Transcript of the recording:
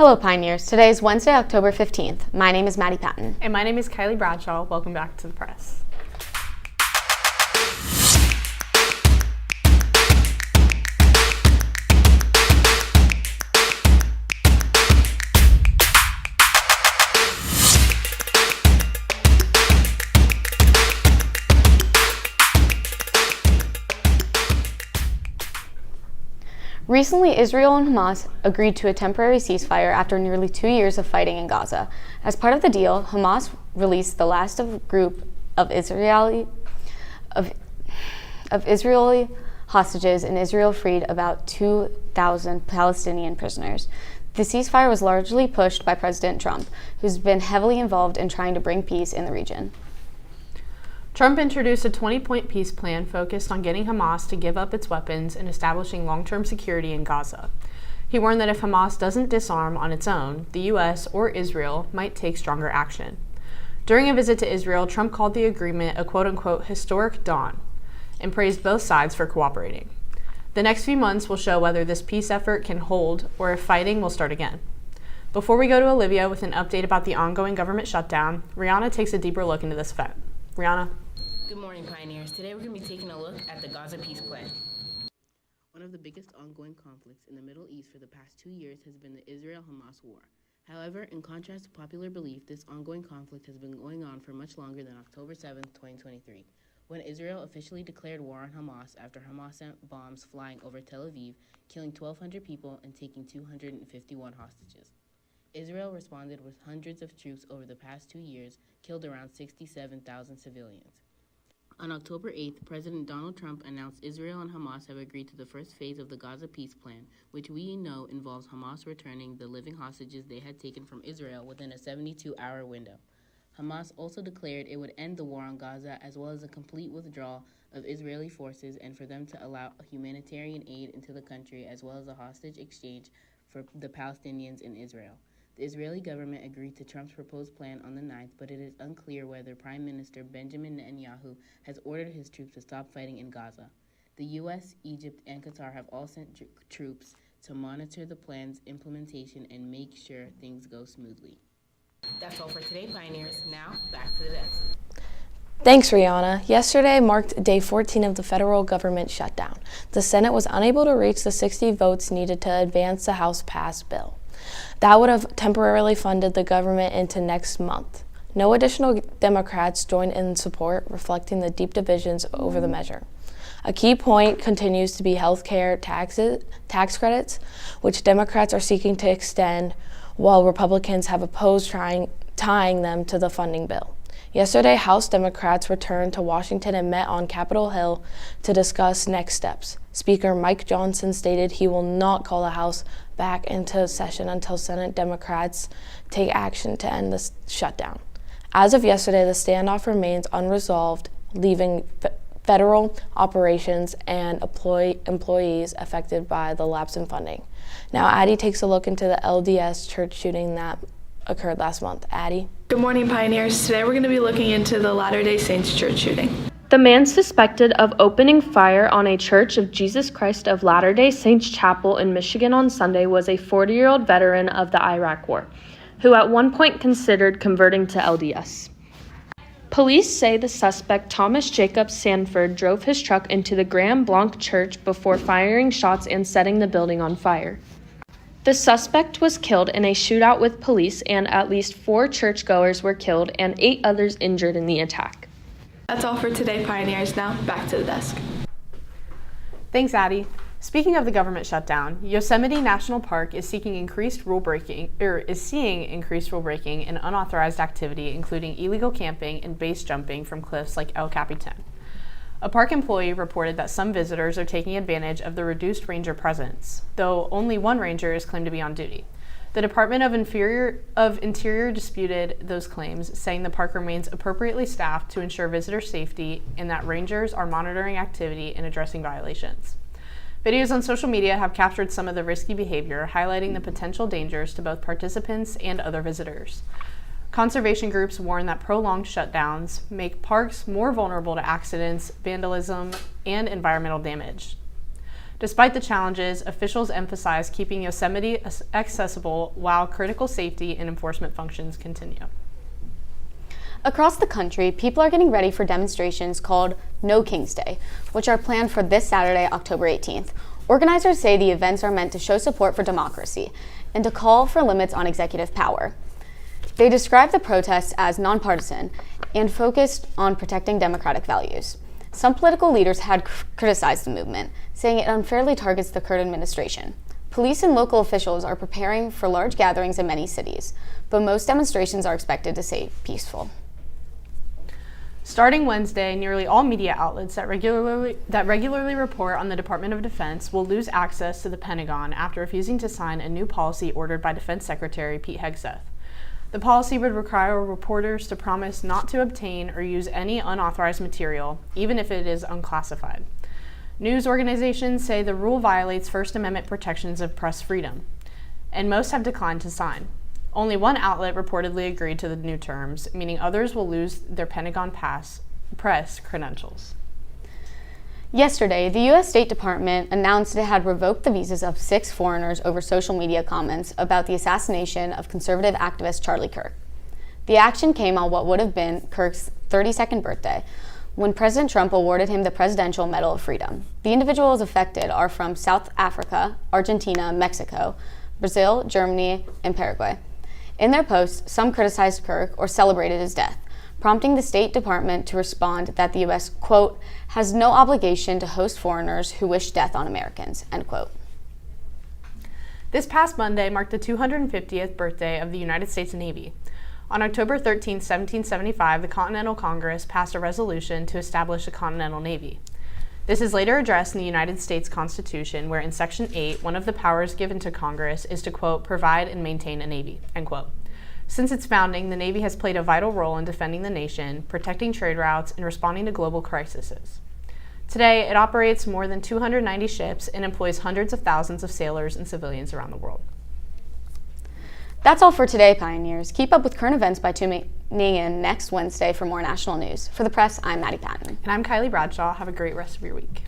Hello, Pioneers. Today is Wednesday, October 15th. My name is Maddie Patton. And my name is Kylie Bradshaw. Welcome back to the press. Recently, Israel and Hamas agreed to a temporary ceasefire after nearly 2 years of fighting in Gaza. As part of the deal, Hamas released the last of a group of Israeli hostages, and Israel freed about 2,000 Palestinian prisoners. The ceasefire was largely pushed by President Trump, who's been heavily involved in trying to bring peace in the region. Trump introduced a 20-point peace plan focused on getting Hamas to give up its weapons and establishing long-term security in Gaza. He warned that if Hamas doesn't disarm on its own, the U.S. or Israel might take stronger action. During a visit to Israel, Trump called the agreement a quote-unquote historic dawn and praised both sides for cooperating. The next few months will show whether this peace effort can hold or if fighting will start again. Before we go to Olivia with an update about the ongoing government shutdown, Rihanna takes a deeper look into this event. Rihanna? Good morning, Pioneers. Today we're going to be taking a look at the Gaza peace plan. One of the biggest ongoing conflicts in the Middle East for the past 2 years has been the Israel-Hamas war. However, in contrast to popular belief, this ongoing conflict has been going on for much longer than October 7, 2023, when Israel officially declared war on Hamas after Hamas sent bombs flying over Tel Aviv, killing 1,200 people and taking 251 hostages. Israel responded with hundreds of troops over the past 2 years, killed around 67,000 civilians. On October 8th, President Donald Trump announced Israel and Hamas have agreed to the first phase of the Gaza peace plan, which we know involves Hamas returning the living hostages they had taken from Israel within a 72-hour window. Hamas also declared it would end the war on Gaza as well as a complete withdrawal of Israeli forces and for them to allow humanitarian aid into the country as well as a hostage exchange for the Palestinians in Israel. The Israeli government agreed to Trump's proposed plan on the 9th, but it is unclear whether Prime Minister Benjamin Netanyahu has ordered his troops to stop fighting in Gaza. The U.S., Egypt, and Qatar have all sent troops to monitor the plan's implementation and make sure things go smoothly. That's all for today, Pioneers. Now, back to the desk. Thanks, Rihanna. Yesterday marked day 14 of the federal government shutdown. The Senate was unable to reach the 60 votes needed to advance the House-passed bill. That would have temporarily funded the government into next month. No additional Democrats joined in support, reflecting the deep divisions over the measure. A key point continues to be health care tax credits, which Democrats are seeking to extend, while Republicans have opposed tying them to the funding bill. Yesterday, House Democrats returned to Washington and met on Capitol Hill to discuss next steps. Speaker Mike Johnson stated he will not call the House back into session until Senate Democrats take action to end the shutdown. As of yesterday, the standoff remains unresolved, leaving federal operations and employees affected by the lapse in funding. Now, Addie takes a look into the LDS church shooting that occurred last month. Addie? Good morning, Pioneers. Today we're going to be looking into the Latter-day Saints church shooting. The man suspected of opening fire on a Church of Jesus Christ of Latter-day Saints chapel in Michigan on Sunday was a 40-year-old veteran of the Iraq War, who at one point considered converting to LDS. Police say the suspect, Thomas Jacob Sanford, drove his truck into the Grand Blanc Church before firing shots and setting the building on fire. The suspect was killed in a shootout with police, and at least 4 churchgoers were killed and 8 others injured in the attack. That's all for today, Pioneers. Now, back to the desk. Thanks, Addie. Speaking of the government shutdown, Yosemite National Park is seeing increased rule breaking and unauthorized activity, including illegal camping and base jumping from cliffs like El Capitan. A park employee reported that some visitors are taking advantage of the reduced ranger presence, though only one ranger is claimed to be on duty. The Department of Interior disputed those claims, saying the park remains appropriately staffed to ensure visitor safety and that rangers are monitoring activity and addressing violations. Videos on social media have captured some of the risky behavior, highlighting the potential dangers to both participants and other visitors. Conservation groups warn that prolonged shutdowns make parks more vulnerable to accidents, vandalism, and environmental damage. Despite the challenges, officials emphasize keeping Yosemite accessible while critical safety and enforcement functions continue. Across the country, people are getting ready for demonstrations called No King's Day, which are planned for this Saturday, October 18th. Organizers say the events are meant to show support for democracy and to call for limits on executive power. They describe the protests as nonpartisan and focused on protecting democratic values. Some political leaders had criticized the movement, saying it unfairly targets the current administration. Police and local officials are preparing for large gatherings in many cities, but most demonstrations are expected to stay peaceful. Starting Wednesday, nearly all media outlets that regularly report on the Department of Defense will lose access to the Pentagon after refusing to sign a new policy ordered by Defense Secretary Pete Hegseth. The policy would require reporters to promise not to obtain or use any unauthorized material, even if it is unclassified. News organizations say the rule violates First Amendment protections of press freedom, and most have declined to sign. Only one outlet reportedly agreed to the new terms, meaning others will lose their Pentagon press credentials. Yesterday, the U.S. State Department announced it had revoked the visas of 6 foreigners over social media comments about the assassination of conservative activist Charlie Kirk. The action came on what would have been Kirk's 32nd birthday, when President Trump awarded him the Presidential Medal of Freedom. The individuals affected are from South Africa, Argentina, Mexico, Brazil, Germany, and Paraguay. In their posts, some criticized Kirk or celebrated his death, prompting the State Department to respond that the U.S., quote, has no obligation to host foreigners who wish death on Americans, end quote. This past Monday marked the 250th birthday of the United States Navy. On October 13, 1775, the Continental Congress passed a resolution to establish a Continental Navy. This is later addressed in the United States Constitution, where in Section 8, one of the powers given to Congress is to, quote, provide and maintain a Navy, end quote. Since its founding, the Navy has played a vital role in defending the nation, protecting trade routes, and responding to global crises. Today, it operates more than 290 ships and employs hundreds of thousands of sailors and civilians around the world. That's all for today, Pioneers. Keep up with current events by tuning in next Wednesday for more national news. For the press, I'm Maddie Patton. And I'm Kylie Bradshaw. Have a great rest of your week.